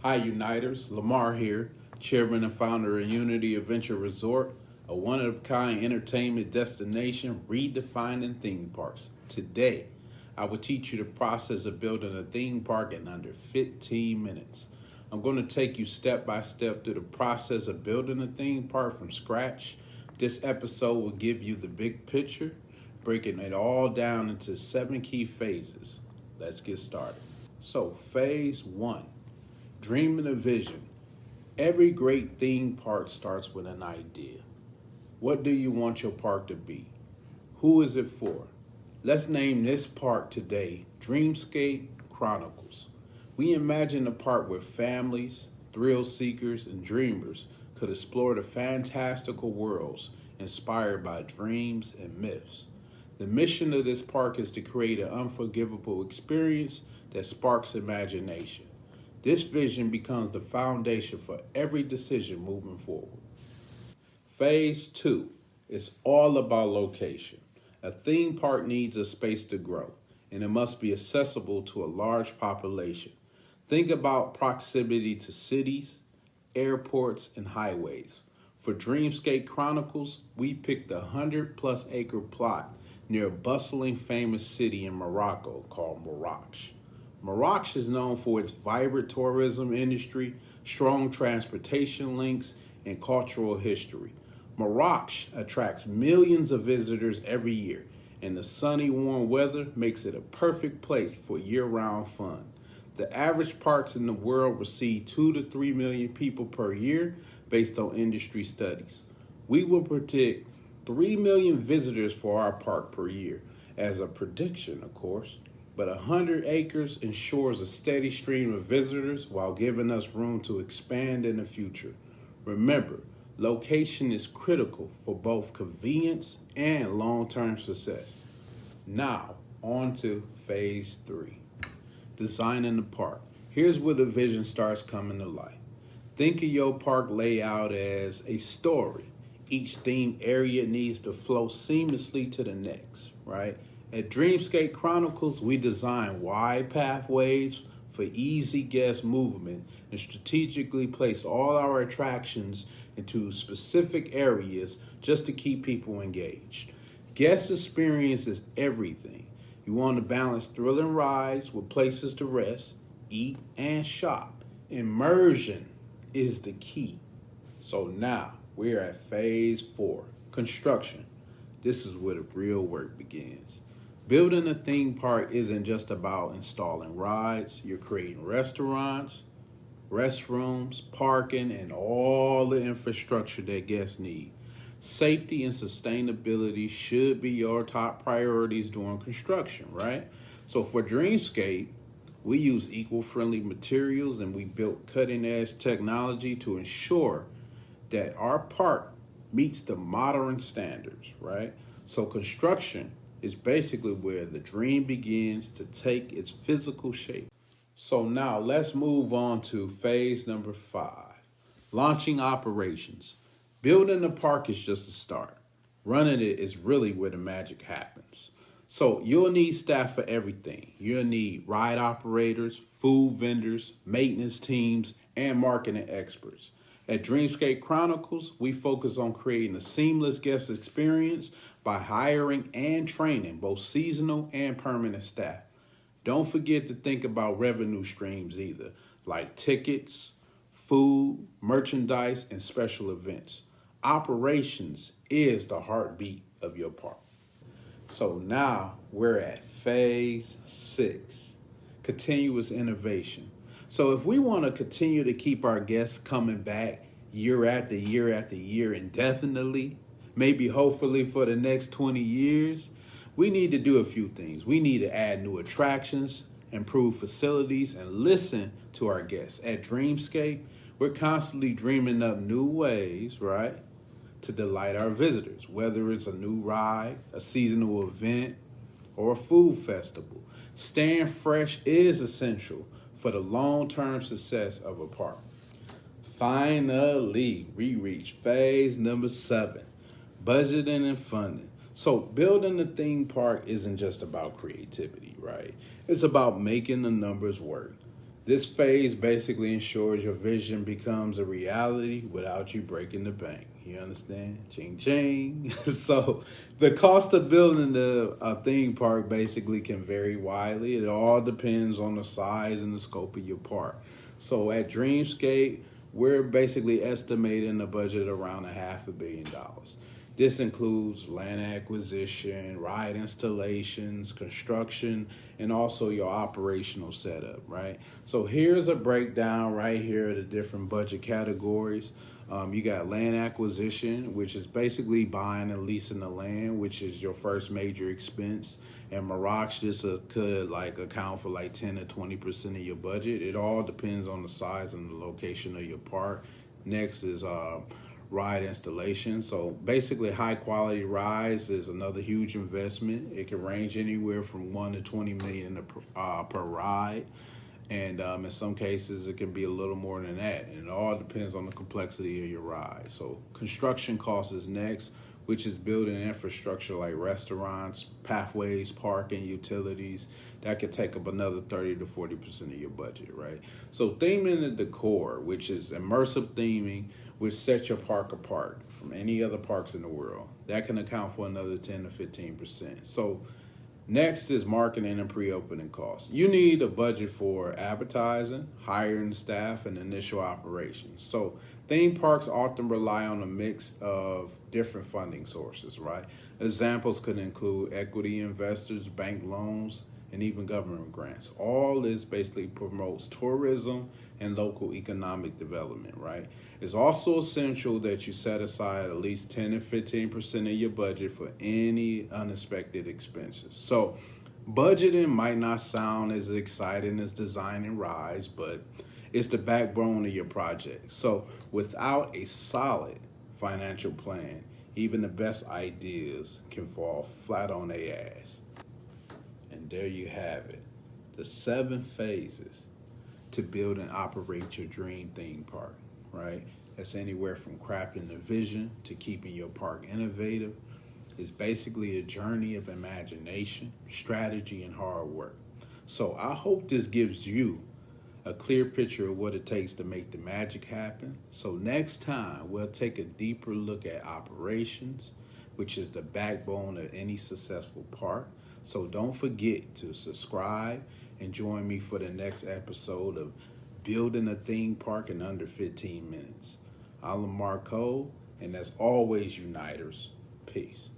Hi, Uniters. Lamar here, Chairman and founder of Unity Adventure Resort, a one-of-a-kind entertainment destination redefining theme parks. Today, I will teach you the process of building a theme park in under 15 minutes. I'm going to take you step by step through the process of building a theme park from scratch. This episode will give you the big picture, breaking it all down into 7 key phases. Let's get started. So, phase 1. Dreaming a vision. Every great theme park starts with an idea. What do you want your park to be? Who is it for? Let's name this park today Dreamscape Chronicles. We imagine a park where families, thrill seekers, and dreamers could explore the fantastical worlds inspired by dreams and myths. The mission of this park is to create an unforgettable experience that sparks imagination. This vision becomes the foundation for every decision moving forward. Phase 2 is all about location. A theme park needs a space to grow, and it must be accessible to a large population. Think about proximity to cities, airports, and highways. For Dreamscape Chronicles, we picked a 100-plus acre plot near a bustling famous city in Morocco called Marrakech. Marrakech is known for its vibrant tourism industry, strong transportation links, and cultural history. Marrakech attracts millions of visitors every year, and the sunny, warm weather makes it a perfect place for year-round fun. The average parks in the world receive 2 to 3 million people per year based on industry studies. We will predict 3 million visitors for our park per year, as a prediction, of course. But 100 acres ensures a steady stream of visitors while giving us room to expand in the future. Remember, location is critical for both convenience and long-term success. Now, on to phase 3, designing the park. Here's where the vision starts coming to life. Think of your park layout as a story. Each themed area needs to flow seamlessly to the next, right? At Dreamscape Chronicles, we design wide pathways for easy guest movement and strategically place all our attractions into specific areas just to keep people engaged. Guest experience is everything. You want to balance thrilling rides with places to rest, eat, and shop. Immersion is the key. So now we're at phase 4, construction. This is where the real work begins. Building a theme park isn't just about installing rides. You're creating restaurants, restrooms, parking, and all the infrastructure that guests need. Safety and sustainability should be your top priorities during construction, right? So for Dreamscape, we use eco-friendly materials and we built cutting-edge technology to ensure that our park meets the modern standards, right? So construction is basically where the dream begins to take its physical shape. So now let's move on to phase number 5, launching operations. Building the park is just a start. Running it is really where the magic happens. So you'll need staff for everything. You'll need ride operators, food vendors, maintenance teams, and marketing experts. At Dreamscape Chronicles, we focus on creating a seamless guest experience by hiring and training both seasonal and permanent staff. Don't forget to think about revenue streams either, like tickets, food, merchandise, and special events. Operations is the heartbeat of your park. So now we're at phase 6, continuous innovation. So if we want to continue to keep our guests coming back year after year after year indefinitely, maybe hopefully for the next 20 years, we need to do a few things. We need to add new attractions, improve facilities, and listen to our guests. At Dreamscape, we're constantly dreaming up new ways, right, to delight our visitors, whether it's a new ride, a seasonal event, or a food festival. Staying fresh is essential for the long-term success of a park. Finally, we reach phase number 7, budgeting and funding. So building a theme park isn't just about creativity, right? It's about making the numbers work. This phase basically ensures your vision becomes a reality without you breaking the bank. You understand? Ching ching. So the cost of building a theme park basically can vary widely. It all depends on the size and the scope of your park. So at Dreamscape, we're basically estimating a budget around $500 million. This includes land acquisition, ride installations, construction, and also your operational setup, right? So here's a breakdown right here of the different budget categories. You got land acquisition, which is basically buying and leasing the land, which is your first major expense. And Mirage, this could like account for like 10 to 20% of your budget. It all depends on the size and the location of your park. Next is ride installation. So basically high quality rides is another huge investment. It can range anywhere from 1 to 20 million per ride. And in some cases, it can be a little more than that. And it all depends on the complexity of your ride. So construction costs is next, which is building infrastructure like restaurants, pathways, parking, utilities. That could take up another 30 to 40% of your budget, right? So theming and decor, which is immersive theming, which sets your park apart from any other parks in the world. That can account for another 10 to 15%. So next is marketing and pre-opening costs. You need a budget for advertising, hiring staff, and initial operations. So theme parks often rely on a mix of different funding sources, right? Examples could include equity investors, bank loans, and even government grants. All this basically promotes tourism and local economic development, right? It's also essential that you set aside at least 10 to 15% of your budget for any unexpected expenses. So budgeting might not sound as exciting as designing rides, but it's the backbone of your project. So without a solid financial plan, even the best ideas can fall flat on their ass. And there you have it, the 7 phases to build and operate your dream theme park, right? That's anywhere from crafting the vision to keeping your park innovative. It's basically a journey of imagination, strategy, and hard work. So I hope this gives you a clear picture of what it takes to make the magic happen. So next time, we'll take a deeper look at operations, which is the backbone of any successful park. So don't forget to subscribe and join me for the next episode of Building a Theme Park in Under 15 Minutes. I'm Lamar Cole, and as always, Uniters,